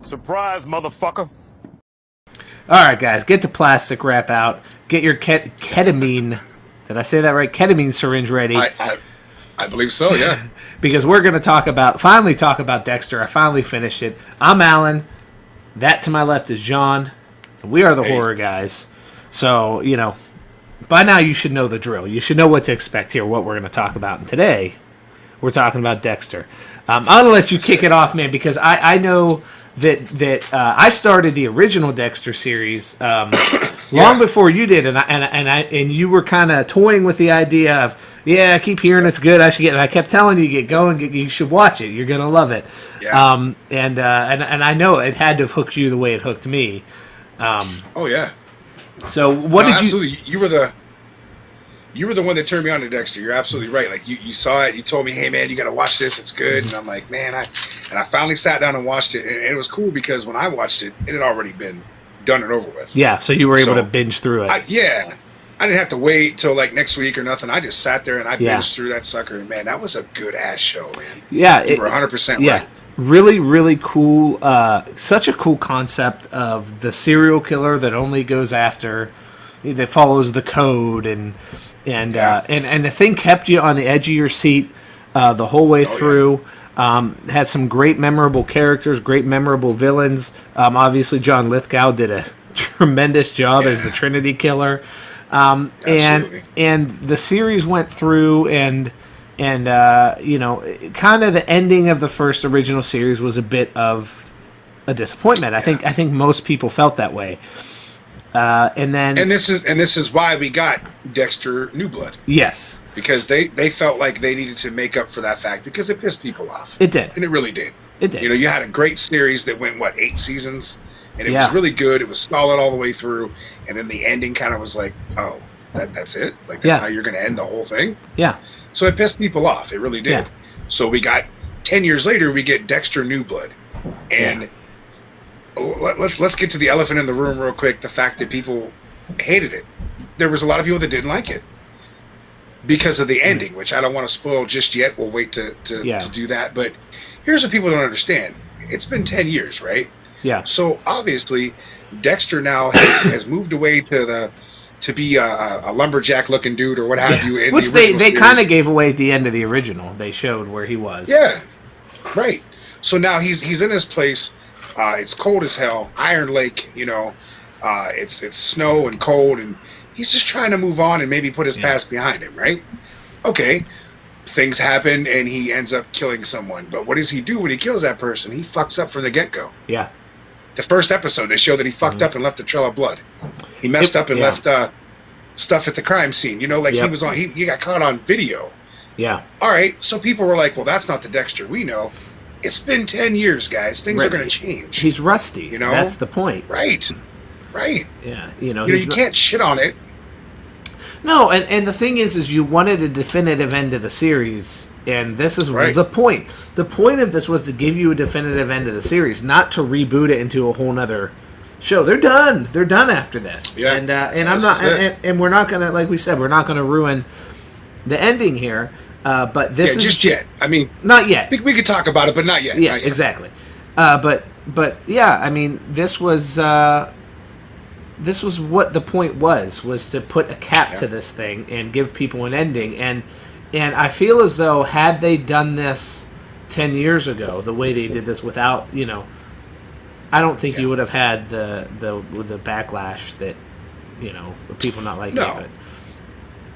Surprise, motherfucker. All right, guys, get the plastic wrap out. Get your ketamine. Did I say that right? Ketamine syringe ready. I believe so, yeah. Because we're going to finally talk about Dexter. I finally finished it. I'm Alan. That to my left is John. We are the horror guys. So, by now you should know the drill. You should know what to expect here, what we're going to talk about. And today, we're talking about Dexter. I'm going to let you kick it off, man, because I know that I started the original Dexter series long before you did, and you were kind of toying with the idea of, I keep hearing it's good. I should get. And I kept telling you, get going. You should watch it. You're gonna love it. Yeah. And I know it had to have hooked you the way it hooked me. Oh yeah. So what did you? Absolutely. You were the one that turned me on to Dexter. You're absolutely right. Like you saw it. You told me, hey man, you got to watch this. It's good. And I'm like, man, I finally sat down and watched it, and it was cool because when I watched it, it had already been done and over with. Yeah. So you were able to binge through it. I didn't have to wait till like next week or nothing. I just sat there and I binged through that sucker. And man, that was a good ass show, man. Yeah, you were 100% right. Really, really cool. Such a cool concept of the serial killer that only goes after, that follows the code, and the thing kept you on the edge of your seat the whole way through. Had some great memorable characters, great memorable villains. Obviously, John Lithgow did a tremendous job as the Trinity Killer. And the series went through, and kind of the ending of the first original series was a bit of a disappointment. I think most people felt that way. And this is why we got Dexter New Blood. Yes, because they felt like they needed to make up for that fact because it pissed people off. It did, and it really did. It did. You had a great series that went 8 seasons. And it was really good. It was solid all the way through. And then the ending kind of was like, oh, that's it? Like, that's how you're going to end the whole thing? Yeah. So it pissed people off. It really did. Yeah. So we got, 10 years later, we get Dexter New Blood. And let's get to the elephant in the room real quick, the fact that people hated it. There was a lot of people that didn't like it because of the ending, which I don't want to spoil just yet. We'll wait to do that. But here's what people don't understand. It's been 10 years, right? Yeah. So obviously, Dexter now has moved away to be a lumberjack looking dude or what have you. Which they kind of gave away at the end of the original. They showed where he was. Yeah. Right. So now he's in his place. It's cold as hell. Iron Lake. It's snow and cold, and he's just trying to move on and maybe put his past behind him. Right. Okay. Things happen, and he ends up killing someone. But what does he do when he kills that person? He fucks up from the get-go. Yeah. The first episode, they show that he fucked up and left a trail of blood. He messed up and left stuff at the crime scene. He was on. He got caught on video. Yeah. All right. So people were like, "Well, that's not the Dexter we know." It's been 10 years, guys. Things are going to change. He's rusty. That's the point. Right. Yeah. You can't shit on it. No, and the thing is you wanted a definitive end to the series. And this is the point. The point of this was to give you a definitive end of the series, not to reboot it into a whole nother show. They're done. They're done after this. Yeah. And I'm not. And we're not gonna, like we said, we're not gonna ruin the ending here. But this is just yet. I mean, not yet. We could talk about it, but not yet. Yeah, not yet. Exactly. But yeah, I mean, this was what the point was to put a cap to this thing and give people an ending. And I feel as though had they done this 10 years ago, the way they did this without, I don't think you would have had the backlash that, people not liking it.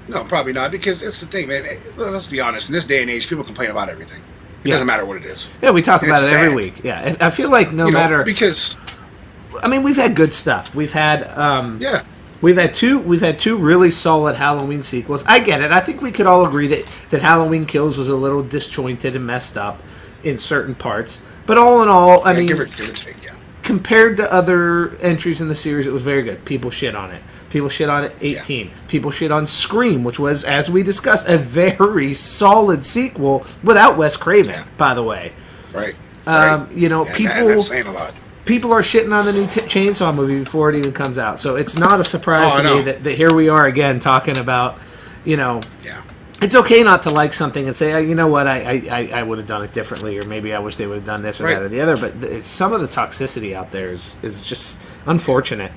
No, probably not, because it's the thing, man. Let's be honest. In this day and age, people complain about everything. It doesn't matter what it is. Yeah, we talk about it every week. Yeah, I feel like no matter... Because... I mean, we've had good stuff. We've had... We've had two really solid Halloween sequels. I get it. I think we could all agree that Halloween Kills was a little disjointed and messed up in certain parts. But all in all, I mean, give or take, compared to other entries in the series, it was very good. People shit on it. People shit on it 18. Yeah. People shit on Scream, which was, as we discussed, a very solid sequel without Wes Craven, by the way. Right. People... That's saying a lot. People are shitting on the new Chainsaw movie before it even comes out. So it's not a surprise to me that here we are again talking about, it's okay not to like something and say, you know what, I would have done it differently, or maybe I wish they would have done this or that or the other. But some of the toxicity out there is just unfortunate.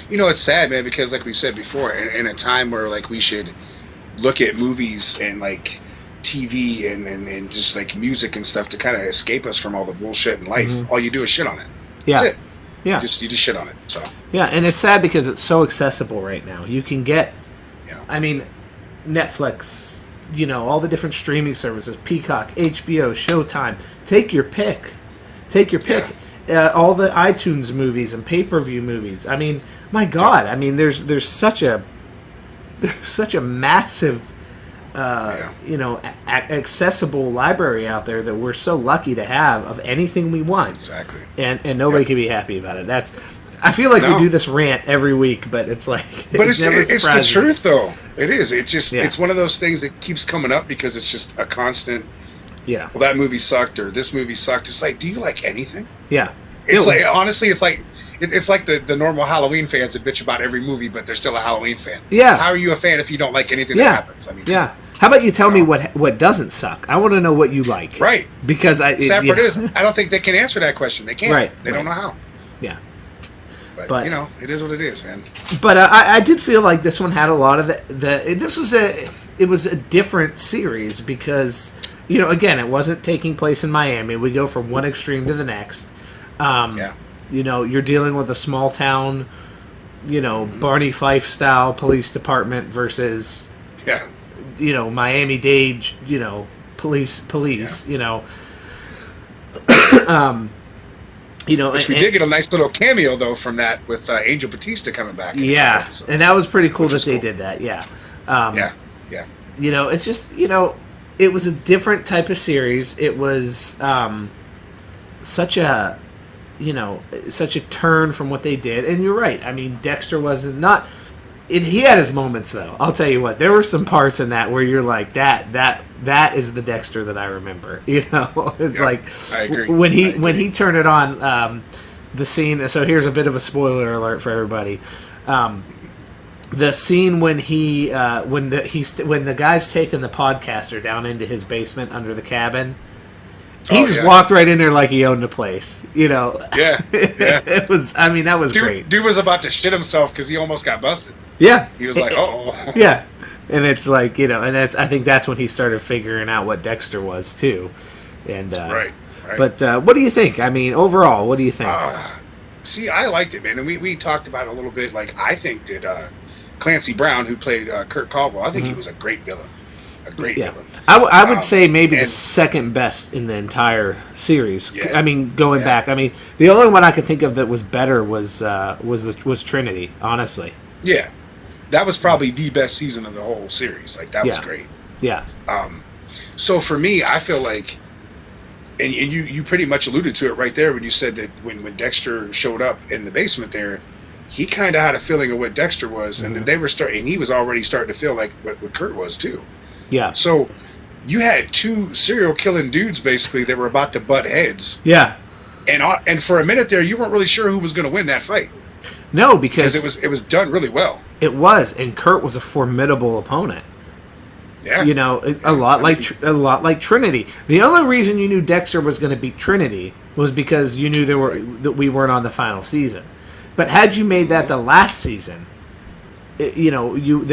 You know, it's sad, man, because like we said before, in a time where like we should look at movies and like TV and just like music and stuff to kind of escape us from all the bullshit in life, all you do is shit on it. Yeah. That's it. Yeah. You just shit on it. So. Yeah, and it's sad because it's so accessible right now. You can get, I mean, Netflix, you know, all the different streaming services, Peacock, HBO, Showtime. Take your pick. All the iTunes movies and pay-per-view movies. I mean, my God. I mean, there's such a massive, you know, accessible library out there that we're so lucky to have of anything we want. Exactly. And nobody can be happy about it. I feel like we do this rant every week, but it's like... But it's the truth, though. It is. It's just, it's one of those things that keeps coming up because it's just a constant... Yeah. Well, that movie sucked, or this movie sucked. It's like, do you like anything? Yeah. It's like, honestly, it's like the normal Halloween fans that bitch about every movie, but they're still a Halloween fan. Yeah. How are you a fan if you don't like anything that happens? I mean, yeah. How about you tell me what doesn't suck? I want to know what you like. Right. Because sad part is, I don't think they can answer that question. They can't. Right. They don't know how. Yeah. But you know, it is what it is, man. But I did feel like this one had a lot of it was a different series because, you know, again, it wasn't taking place in Miami. We go from one extreme to the next. You know, you're dealing with a small town, you know, Barney Fife style police department versus, you know, Miami-Dade, you know, police, you know. You know, which we did get a nice little cameo though from that with Angel Batista coming back. Yeah, and that was pretty cool that they did that. Yeah. You know, it's just, you know, it was a different type of series. It was such a, you know, such a turn from what they did. And you're right. I mean, Dexter wasn't not. He had his moments though. I'll tell you what. There were some parts in that where you're like, that is the Dexter that I remember. You know, it's like I agree. when he turned it on, the scene. So here's a bit of a spoiler alert for everybody. The scene when when the guy's taking the podcaster down into his basement under the cabin. He just walked right in there like he owned the place, you know. Yeah. It was. I mean, that was great. Dude was about to shit himself because he almost got busted. Yeah. He was like, "Oh." Yeah, and it's like, you know, and I think that's when he started figuring out what Dexter was too, and right. But what do you think? I mean, overall, what do you think? See, I liked it, man, and we talked about it a little bit. Like, I think that Clancy Brown, who played Kurt Caldwell, I think he was a great villain. A great villain. I would say maybe the second best in the entire series. I mean, going back, I mean, the only one I could think of that was better was Trinity. Honestly. Yeah, that was probably the best season of the whole series. Like, that was great. Yeah. So for me, I feel like, and you pretty much alluded to it right there when you said that when Dexter showed up in the basement there, he kind of had a feeling of what Dexter was, and then they were starting. He was already starting to feel like what Kurt was too. Yeah. So you had two serial killing dudes basically that were about to butt heads. Yeah. And for a minute there, you weren't really sure who was going to win that fight. No, because it was done really well. It was, and Kurt was a formidable opponent. Yeah. You know, a lot like Trinity. The only reason you knew Dexter was going to beat Trinity was because you knew that we weren't on the final season. But had you made that the last season, there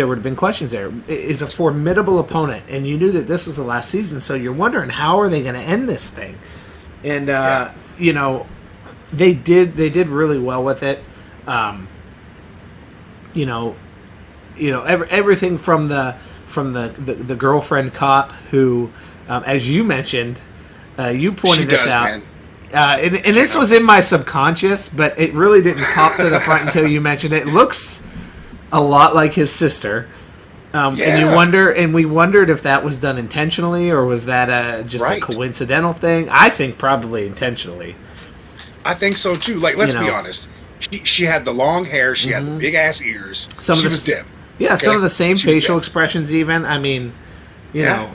would have been questions there. It's a formidable opponent, and you knew that this was the last season, so you're wondering how are they going to end this thing? And they did really well with it. Everything from the girlfriend cop who, as you mentioned, you pointed this out. Man. And this was in my subconscious, but it really didn't pop to the front until you mentioned it. It looks a lot like his sister, and we wondered if that was done intentionally or was that just a coincidental thing. I think probably intentionally. I think so too. Like, let's be honest. She had the long hair. She had the big ass ears. She was dim. Yeah, okay? Some of the same facial expressions. Even I mean, you know.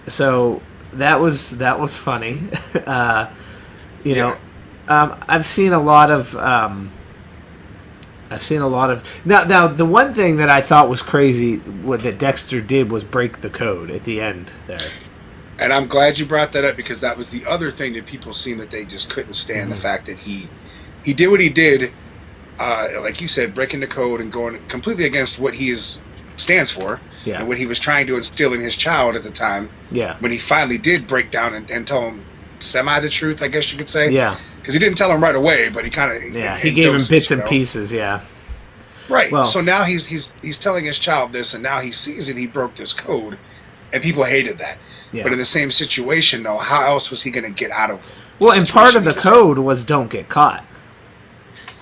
So that was funny. I've seen a lot of I've seen a lot of now. The one thing that I thought was crazy, what that Dexter did, was break the code at the end there. And I'm glad you brought that up, because that was the other thing that people seen that they just couldn't stand, the fact that he did what he did, like you said, breaking the code and going completely against what he stands for, and what he was trying to instill in his child at the time. Yeah. When he finally did break down and tell him semi the truth, I guess you could say. Yeah. Because he didn't tell him right away, but he kind of he gave him bits and pieces. Yeah. Right. Well, so now he's telling his child this, and now he sees it. He broke this code, and people hated that. Yeah. But in the same situation, though, how else was he going to get out of? Well, and part of the code was don't get caught.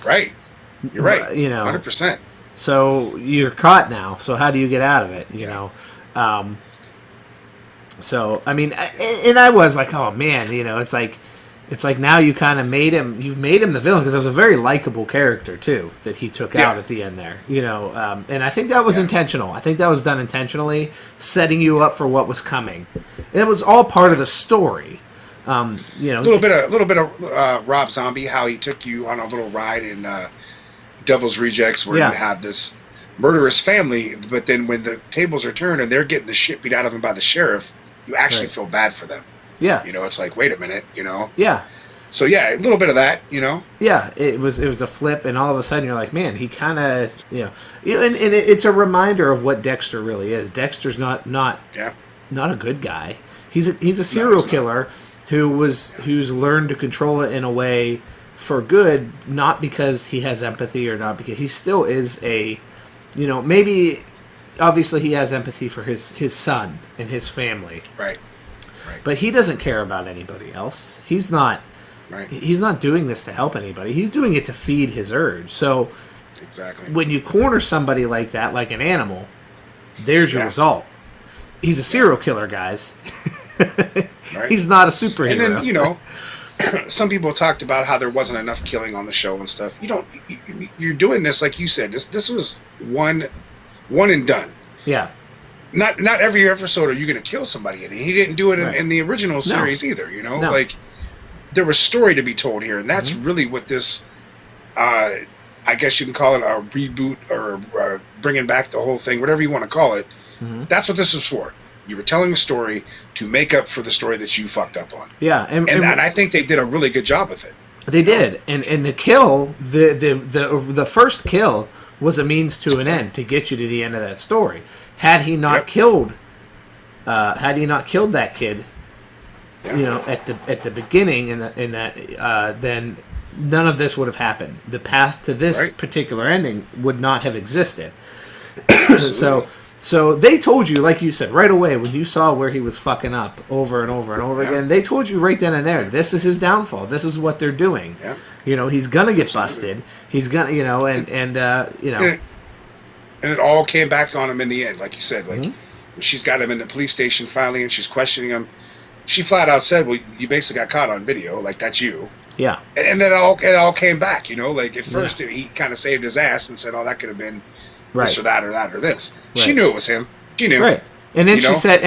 Right. You're right. 100%. So you're caught now. So how do you get out of it? You know. So I mean, and I was like, oh man, it's like now you kind of you've made him the villain, because it was a very likable character too that he took out at the end there, and I think that was intentional. I think that was done intentionally, setting you up for what was coming. And it was all part of the story. A little bit of Rob Zombie, how he took you on a little ride in Devil's Rejects, where you have this murderous family, but then when the tables are turned and they're getting the shit beat out of them by the sheriff, you actually feel bad for them. Yeah. It's like, wait a minute, Yeah. So yeah, a little bit of that, Yeah, it was a flip, and all of a sudden you're like, man, he kind of, and it's a reminder of what Dexter really is. Dexter's not a good guy. He's a serial killer who's learned to control it in a way for good, not because he has empathy, or not because he still is maybe obviously he has empathy for his son and his family. Right. But he doesn't care about anybody else. He's not doing this to help anybody. He's doing it to feed his urge. So exactly, when you corner somebody like that, like an animal, there's your result. He's a serial killer, guys. He's not a superhero. And then, some people talked about how there wasn't enough killing on the show and stuff. You're doing this, like you said, this was one and done. Yeah. Not every episode are you going to kill somebody, and he didn't do it in the original series either. No. Like, there was story to be told here, and that's really what this. I guess you can call it a reboot, or bringing back the whole thing, whatever you want to call it. Mm-hmm. That's what this was for. You were telling a story to make up for the story that you fucked up on. Yeah, and I think they did a really good job with it. They did, and the kill, the first kill was a means to an end to get you to the end of that story. Had he not killed that kid, at the beginning in that, then none of this would have happened. The path to this particular ending would not have existed. So they told you, like you said, right away when you saw where he was fucking up over and over and over again. They told you right then and there, this is his downfall. This is what they're doing. Yeah. He's gonna get busted. He's gonna, And it all came back on him in the end, like you said. Like, when she's got him in the police station finally, and she's questioning him, she flat out said, "Well, you basically got caught on video. Like, that's you." Yeah. And then it all came back. Like, at first he kind of saved his ass and said, "Oh, that could have been this or that or that or this." Right. She knew it was him. She knew. Right. And then she said,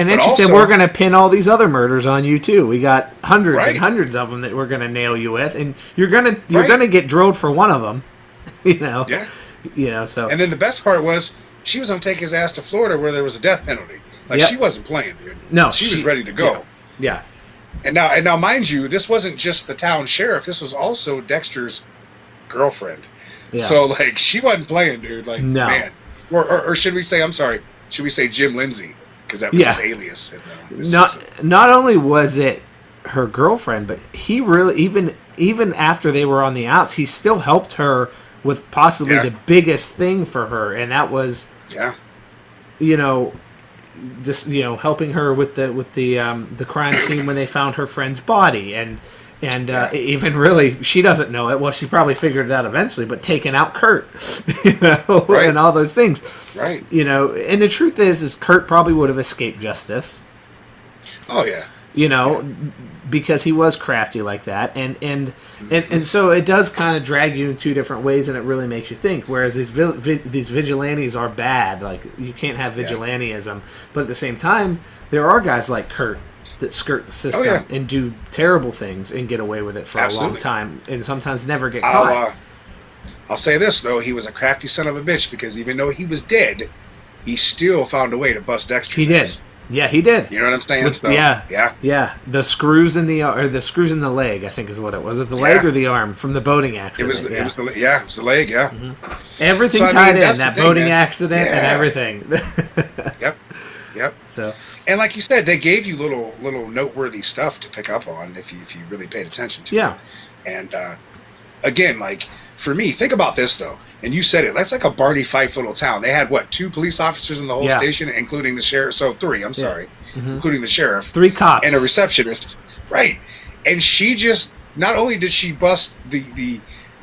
"We're going to pin all these other murders on you too. We got hundreds and hundreds of them that we're going to nail you with, and you're going to get drilled for one of them." Yeah. So. And then the best part was she was going to take his ass to Florida, where there was a death penalty. Like, she wasn't playing, dude. No, she was ready to go. Yeah. And now, mind you, this wasn't just the town sheriff. This was also Dexter's girlfriend. Yeah. So, like, she wasn't playing, dude. Like, man. Or should we say? I'm sorry. Should we say Jim Lindsey? Because that was his alias. Not only was it her girlfriend, but he really, even after they were on the outs, he still helped her with possibly the biggest thing for her, and that was just helping her with the crime scene when they found her friend's body, and even really, she doesn't know it. Well, she probably figured it out eventually, but taking out Kurt, and all those things, right? And the truth is Kurt probably would have escaped justice. Oh yeah. Because he was crafty like that, and so it does kind of drag you in two different ways, and it really makes you think. Whereas these vigilantes are bad, like you can't have vigilantism, but at the same time, there are guys like Kurt that skirt the system and do terrible things and get away with it for a long time, and sometimes never get caught. I'll say this though, he was a crafty son of a bitch because even though he was dead, he still found a way to bust Dexter's ass. Yeah, he did. You know what I'm saying? Yeah. The screws in the leg, I think is what it was. Was it the leg or the arm from the boating accident? It was the leg. Yeah. Mm-hmm. Everything tied in that boating accident and everything. Yep. So, and like you said, they gave you little noteworthy stuff to pick up on if you really paid attention to it. And again, like for me, think about this though. And you said it. That's like a Barney Fife little town. They had 2 police officers in the whole station, including the sheriff. So 3. I'm sorry, including the sheriff. 3 cops and a receptionist. Right. And she just not only did she bust the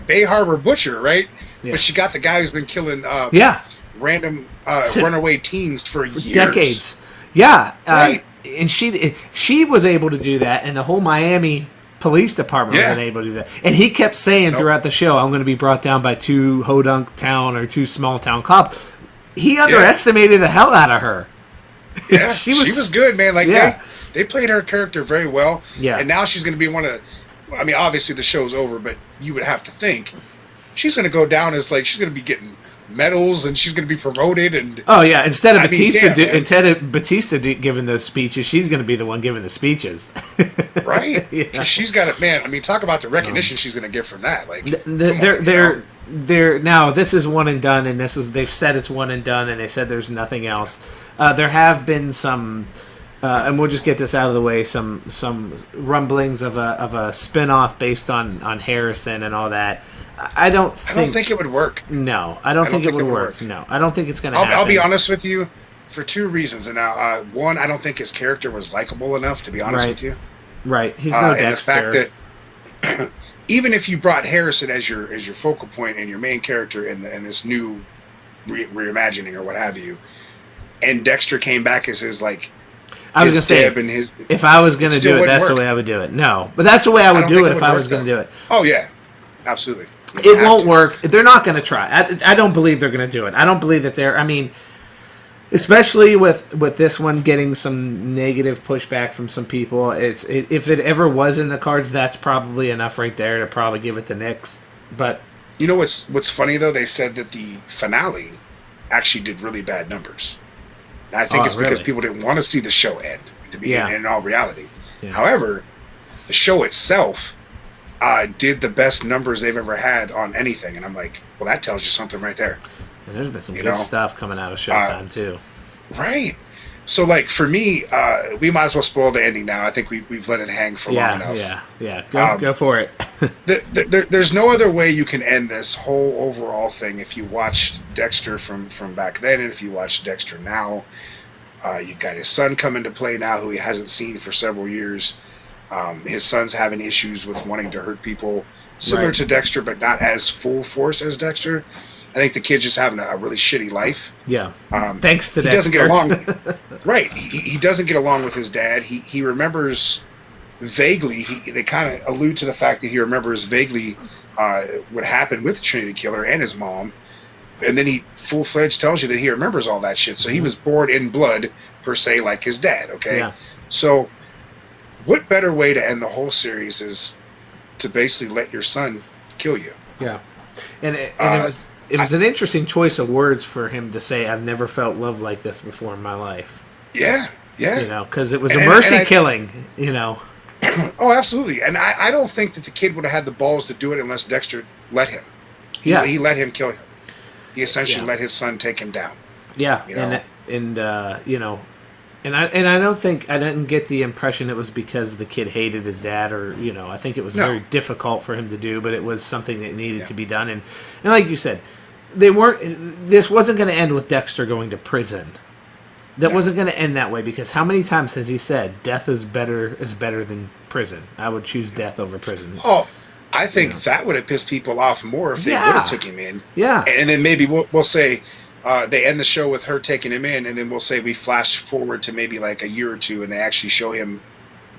Bay Harbor butcher, right? Yeah. But she got the guy who's been killing random runaway teens for years, decades. Yeah. Right. And she was able to do that, and the whole Miami police department wasn't able to do that. And he kept saying throughout the show, I'm going to be brought down by 2 hodunk town or 2 small town cops. He underestimated the hell out of her. Yeah, she was good, man. Like they played her character very well. Yeah. And now she's going to be one of I mean, obviously the show's over, but you would have to think she's going to go down as like she's going to be getting medals and she's going to be promoted. And instead of Batista giving those speeches, she's going to be the one giving the speeches. Right. She's got it, man. I mean, talk about the recognition she's going to get from that. Like they're now this is one and done, and they've said it's one and done, and they said there's nothing else. There have been some. And we'll just get this out of the way. Some rumblings of a spin-off based on Harrison and all that. I don't think it would work. No, I don't think it would work. No, I don't think it's going to happen. I'll be honest with you, for 2 reasons. And now, one, I don't think his character was likable enough. To be honest with you, right? He's no Dexter. And the fact that even if you brought Harrison as your focal point and your main character in this new reimagining or what have you, and Dexter came back as his like. I was going to say, if I was going to do it, that's the way I would do it. No, but that's the way I would do it if I was going to do it. Oh, yeah. Absolutely. It won't work. They're not going to try. I don't believe they're going to do it. I don't believe that they're... I mean, especially with this one getting some negative pushback from some people, if it ever was in the cards, that's probably enough right there to probably give it the nix. But... You know what's funny, though? They said that the finale actually did really bad numbers. And I think it's because people didn't want to see the show end, to be in all reality. Yeah. However, the show itself did the best numbers they've ever had on anything. And I'm like, well, that tells you something right there. And there's been some good stuff coming out of Showtime, too. Right. So, like, for me, we might as well spoil the ending now. I think we've let it hang for long enough. Yeah. Go for it. There's no other way you can end this whole overall thing if you watched Dexter from back then and if you watch Dexter now. You've got his son come into play now who he hasn't seen for several years. His son's having issues with wanting to hurt people, similar to Dexter, but not as full force as Dexter. I think the kid's just having a really shitty life. Yeah. Thanks to Dexter. He doesn't get along. Right. He doesn't get along with his dad. He remembers vaguely. They kind of allude to the fact that he remembers vaguely what happened with the Trinity Killer and his mom. And then he full-fledged tells you that he remembers all that shit. So he was born in blood, per se, like his dad, okay? Yeah. So what better way to end the whole series is to basically let your son kill you. Yeah. And it was an interesting choice of words for him to say, I've never felt love like this before in my life. Yeah. Because it was a mercy killing, Oh, absolutely. And I don't think that the kid would have had the balls to do it unless Dexter let him. He let him kill him. He essentially let his son take him down. Yeah, and I don't think I didn't get the impression it was because the kid hated his dad, or I think it was very difficult for him to do, but it was something that needed to be done. And like you said, this wasn't going to end with Dexter going to prison. That wasn't going to end that way, because how many times has he said death is better than prison? I would choose death over prison. Oh, I think that would have pissed people off more if they would have took him in. Yeah. And then maybe we'll say they end the show with her taking him in, and then we'll say we flash forward to maybe like a year or two, and they actually show him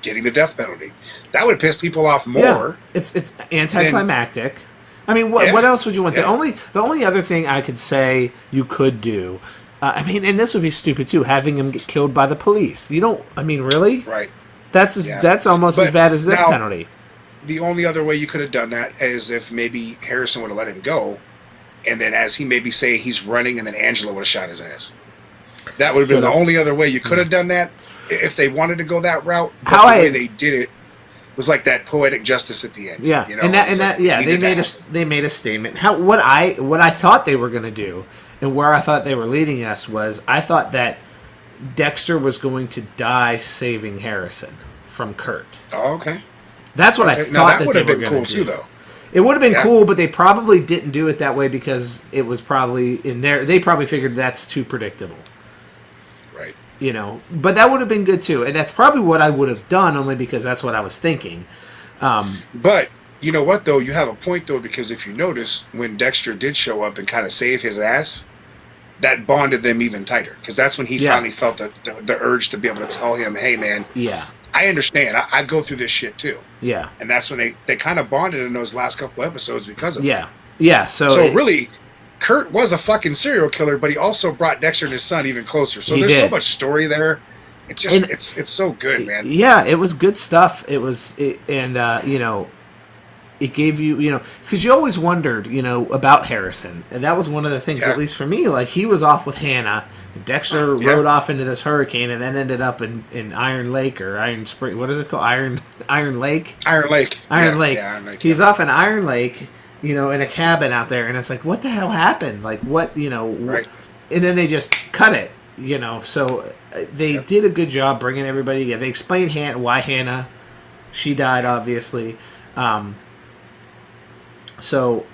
getting the death penalty. That would piss people off more. Yeah. It's anticlimactic. I mean, what else would you want? Yeah. The only other thing I could say you could do, and this would be stupid too, having him get killed by the police. You don't. I mean, really? Right. That's almost as bad as this penalty. the only other way you could have done that is if maybe Harrison would have let him go, and then as he maybe say he's running, and then Angela would have shot his ass. That would have been the only other way you could have done that if they wanted to go that route. But the way they did it was like that poetic justice at the end. Yeah, you know? They made a statement. What I thought they were going to do, and where I thought they were leading us was, I thought that Dexter was going to die saving Harrison from Kurt. Oh, okay. That's what I thought. Now, that would have been cool too, though. It would have been cool, but they probably didn't do it that way because it was probably in there. They probably figured that's too predictable. Right. You know, but that would have been good too, and that's probably what I would have done, only because that's what I was thinking. But you know what, though, you have a point though, because if you notice, when Dexter did show up and kind of save his ass, that bonded them even tighter, because that's when he finally felt the urge to be able to tell him, "Hey, man, I understand. I go through this shit too." Yeah, and that's when they kind of bonded in those last couple episodes because of that. Yeah. So really, Kurt was a fucking serial killer, but he also brought Dexter and his son even closer. So there's so much story there. It's just it's so good, man. Yeah, it was good stuff. You know, it gave you, you know, because you always wondered, you know, about Harrison, and that was one of the things, at least for me. Like, he was off with Hannah. Dexter rode off into this hurricane and then ended up in Iron Lake or Iron Spring. What is it called? Iron Lake. Iron Lake. Iron Lake. He's off in Iron Lake, you know, in a cabin out there, and it's like, what the hell happened? Like, what, you know? Right. And then they just cut it, you know. So they did a good job bringing everybody together. They explained why Hannah, she died, obviously. So,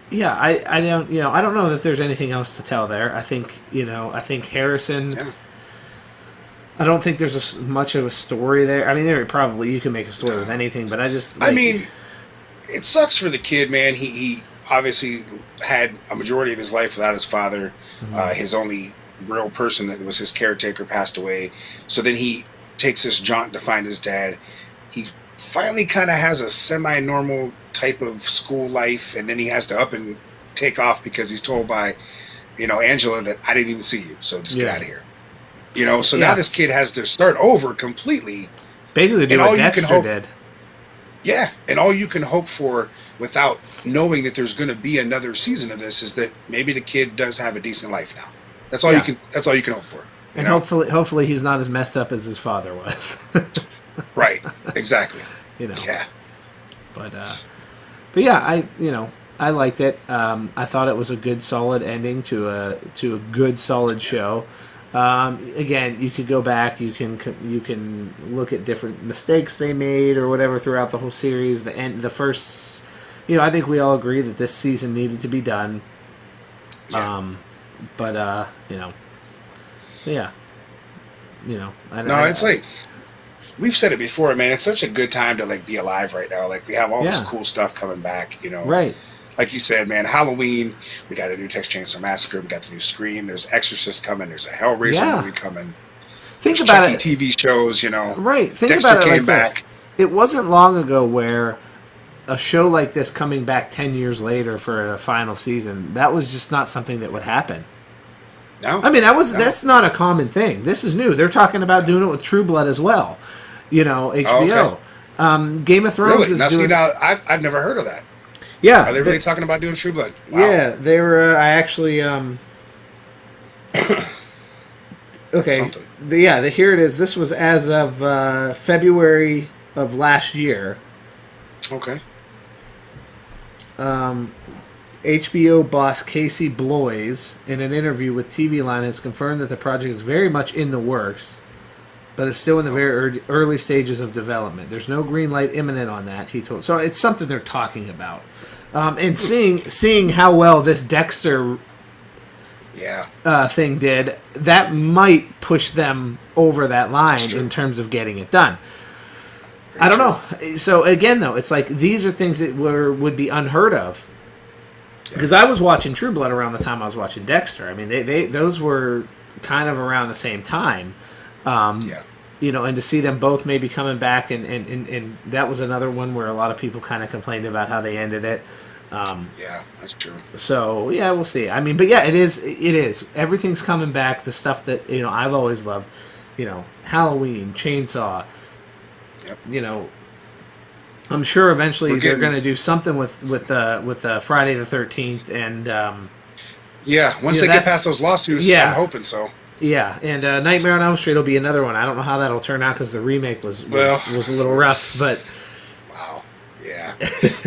yeah, I don't know that there's anything else to tell there. I think Harrison. Yeah. I don't think there's much of a story there. I mean, you can make a story with anything, but I mean, it sucks for the kid, man. He obviously had a majority of his life without his father. Mm-hmm. His only real person that was his caretaker passed away. So then he takes this jaunt to find his dad. He finally kind of has a semi-normal type of school life, and then he has to up and take off because he's told by, you know, Angela that I didn't even see you, so just get out of here. You know, so now this kid has to start over completely. Basically do what Dexter did. Yeah, and all you can hope for without knowing that there's going to be another season of this is that maybe the kid does have a decent life now. That's all you can. That's all you can hope for. And hopefully he's not as messed up as his father was. Right. Exactly. You know. Yeah. But yeah, I liked it. I thought it was a good, solid ending to a good, solid show. Again, you could go back. You can look at different mistakes they made or whatever throughout the whole series. The first, I think we all agree that this season needed to be done. Yeah. It's like we've said it before, man. It's such a good time to be alive right now. Like, we have all this cool stuff coming back. Right. Like you said, man, Halloween, we got a new Texas Chainsaw Massacre, we got the new Scream, there's Exorcist coming, there's a Hellraiser movie coming. Think about it. TV shows, Right. Think Dexter about it came like back. This. It wasn't long ago where a show like this coming back 10 years later for a final season, that was just not something that would happen. No. I mean, that's not a common thing. This is new. They're talking about doing it with True Blood as well. HBO. Oh, okay. Game of Thrones really? is doing... I've never heard of that. Yeah. Are they really talking about doing True Blood? Wow. Yeah, they were. I actually. Okay. Here it is. This was as of February of last year. Okay. HBO boss Casey Bloys, in an interview with TV Line, has confirmed that the project is very much in the works, but it's still in the very early stages of development. There's no green light imminent on that, he told. So it's something they're talking about. And seeing how well this Dexter thing did, that might push them over that line in terms of getting it done. I don't know. So again, though, it's like these are things that would be unheard of. Because I was watching True Blood around the time I was watching Dexter. I mean, those were kind of around the same time. And to see them both maybe coming back, and that was another one where a lot of people kind of complained about how they ended it. That's true. So, we'll see. I mean, but yeah, it is. Everything's coming back. The stuff that, I've always loved, Halloween, Chainsaw, I'm sure eventually they're going to do something with Friday the 13th, and once they get past those lawsuits, I'm hoping so. Yeah, and Nightmare on Elm Street will be another one. I don't know how that'll turn out because the remake was a little rough, but wow, yeah,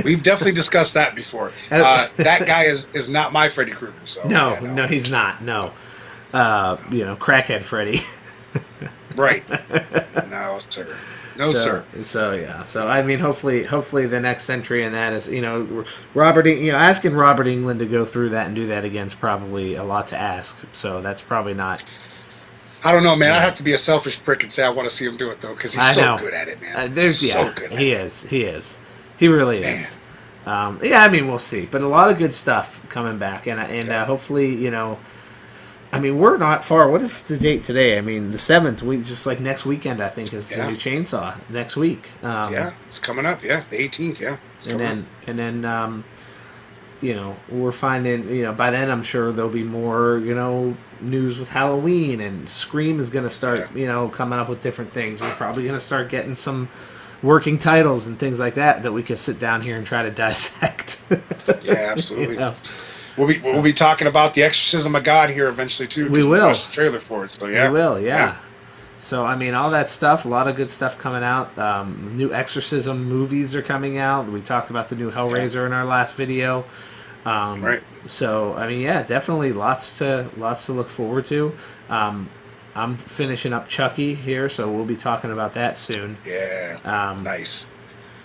we've definitely discussed that before. That guy is not my Freddy Krueger. So no, he's not. No, crackhead Freddy. Right. No, sir. No, sir. So yeah. So I mean, hopefully, the next entry in that is Robert. Asking Robert Englund to go through that and do that again is probably a lot to ask. So that's probably not. I don't know, man. I have to be a selfish prick and say I want to see him do it though, because he's so good at it, man. So good. He is. He really is. I mean, we'll see, but a lot of good stuff coming back, and hopefully, I mean, we're not far. What is the date today? I mean, the 7th. Just like next weekend, I think, is the new Chainsaw next week. It's coming up. Yeah, the 18th. Yeah, and then we're finding. By then, I'm sure there'll be more. News with Halloween, and Scream is going to start. Coming up with different things. We're probably going to start getting some working titles and things like that we could sit down here and try to dissect. Yeah, absolutely. We'll be talking about the Exorcism of God here eventually too. We will. Watch the trailer for it, so yeah. We will, yeah. So I mean, all that stuff. A lot of good stuff coming out. New Exorcism movies are coming out. We talked about the new Hellraiser in our last video. Right. So I mean, definitely lots to look forward to. I'm finishing up Chucky here, so we'll be talking about that soon. Yeah. Nice.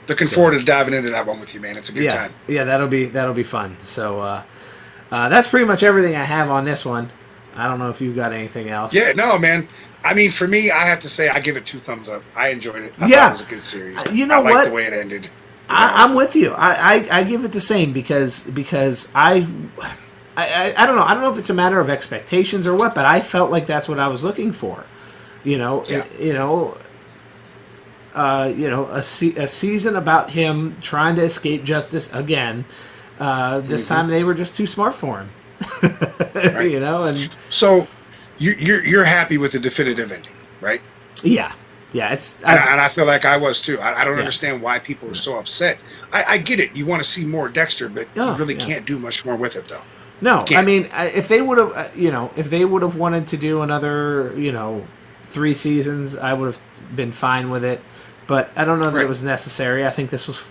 Looking forward to diving into that one with you, man. It's a good time. Yeah, that'll be fun. So. That's pretty much everything I have on this one. I don't know if you've got anything else. Yeah, no, man. I mean, for me, I have to say I give it 2 thumbs up. I enjoyed it. I thought it was a good series. I liked the way it ended. I'm with you. I give it the same because I don't know. I don't know if it's a matter of expectations or what, but I felt like that's what I was looking for. A season about him trying to escape justice again. This time they were just too smart for him. Right. And so you're happy with the definitive ending, right? Yeah. And I feel like I was too. I don't understand why people are so upset. I get it. You want to see more Dexter, but you really can't do much more with it, though. No, I mean, if they would have, wanted to do another, 3 seasons, I would have been fine with it. But I don't know that it was necessary. I think this was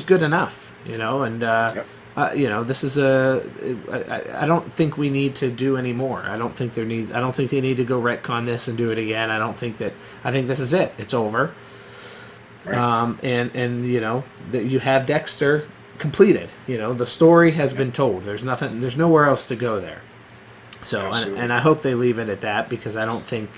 good enough, and this is I don't think we need to do any more. I don't think they need to go retcon this and do it again. I think this is it. It's over. Right. And that you have Dexter completed. The story has been told. There's nowhere else to go there. So and I hope they leave it at that, because I don't think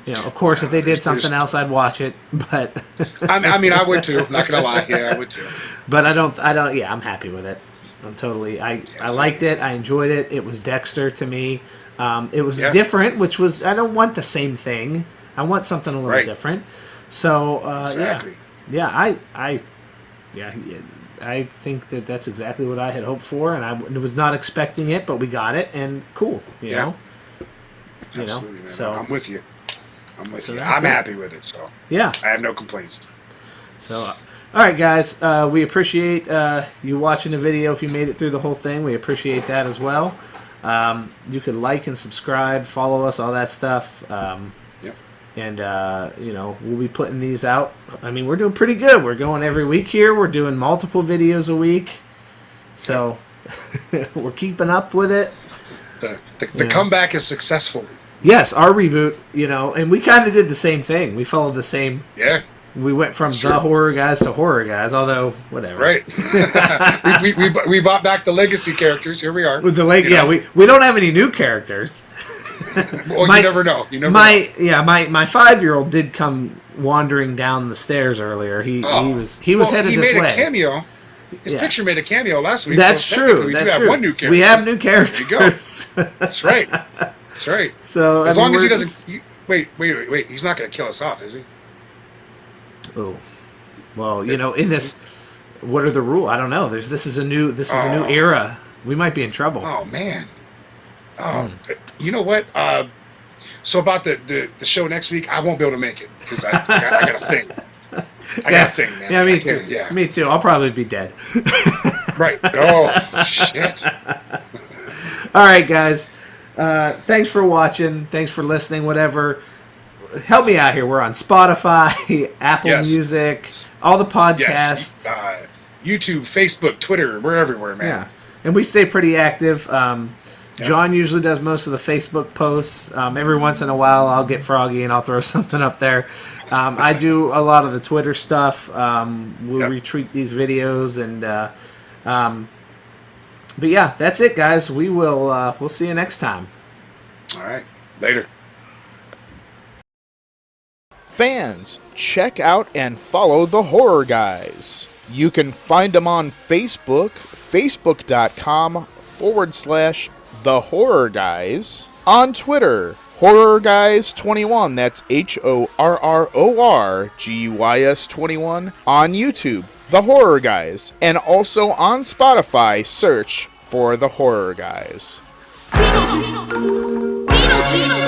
of course, if they did something else, I'd watch it. But I mean, I would too. I'm not gonna lie. Yeah, I would too. But I don't. Yeah, I'm happy with it. I'm totally. I liked it. I enjoyed it. It was Dexter to me. It was different, which was. I don't want the same thing. I want something a little different. So exactly. I think that's exactly what I had hoped for, and I was not expecting it, but we got it, and cool. You know. Absolutely, man. So I'm with you. I'm happy with it, so yeah, I have no complaints. So, all right, guys, we appreciate you watching the video. If you made it through the whole thing, we appreciate that as well. You could like and subscribe, follow us, all that stuff. And we'll be putting these out. I mean, we're doing pretty good. We're going every week here. We're doing multiple videos a week, so we're keeping up with it. The comeback is successful. Yes, our reboot, and we kind of did the same thing. We followed the same. Yeah. We went from the horror guys to horror guys, although whatever. Right. we bought back the legacy characters. Here we are. With the we don't have any new characters. Well, you never know. My 5-year-old did come wandering down the stairs earlier. He was headed this way. He made a cameo. His picture made a cameo last week. That's true. We have one new character. We have new characters. There you go. That's right. That's right. So as long as he doesn't wait, he's not going to kill us off, is he? Oh, well, in this, what are the rules? I don't know. This is a new era. We might be in trouble. Oh man. Oh, you know what? So about the show next week, I won't be able to make it because I got a thing. I got a thing, man. Yeah, me too. Yeah. Me too. I'll probably be dead. Right. Oh, shit. All right, guys. Thanks for watching. Thanks for listening. Whatever. Help me out here. We're on Spotify, Apple Music, all the podcasts. Yes. YouTube, Facebook, Twitter. We're everywhere, man. Yeah. And we stay pretty active. John usually does most of the Facebook posts. Every once in a while, I'll get froggy and I'll throw something up there. I do a lot of the Twitter stuff. We'll retweet these videos, and but yeah, that's it, guys. We'll see you next time. All right, later. Fans, check out and follow the Horror Guys. You can find them on Facebook, facebook.com/The Horror Guys. On Twitter, Horror Guys 21, that's HORRORGUYS 21. On YouTube, The Horror Guys. And also on Spotify, search for The Horror Guys. Beetlejuice.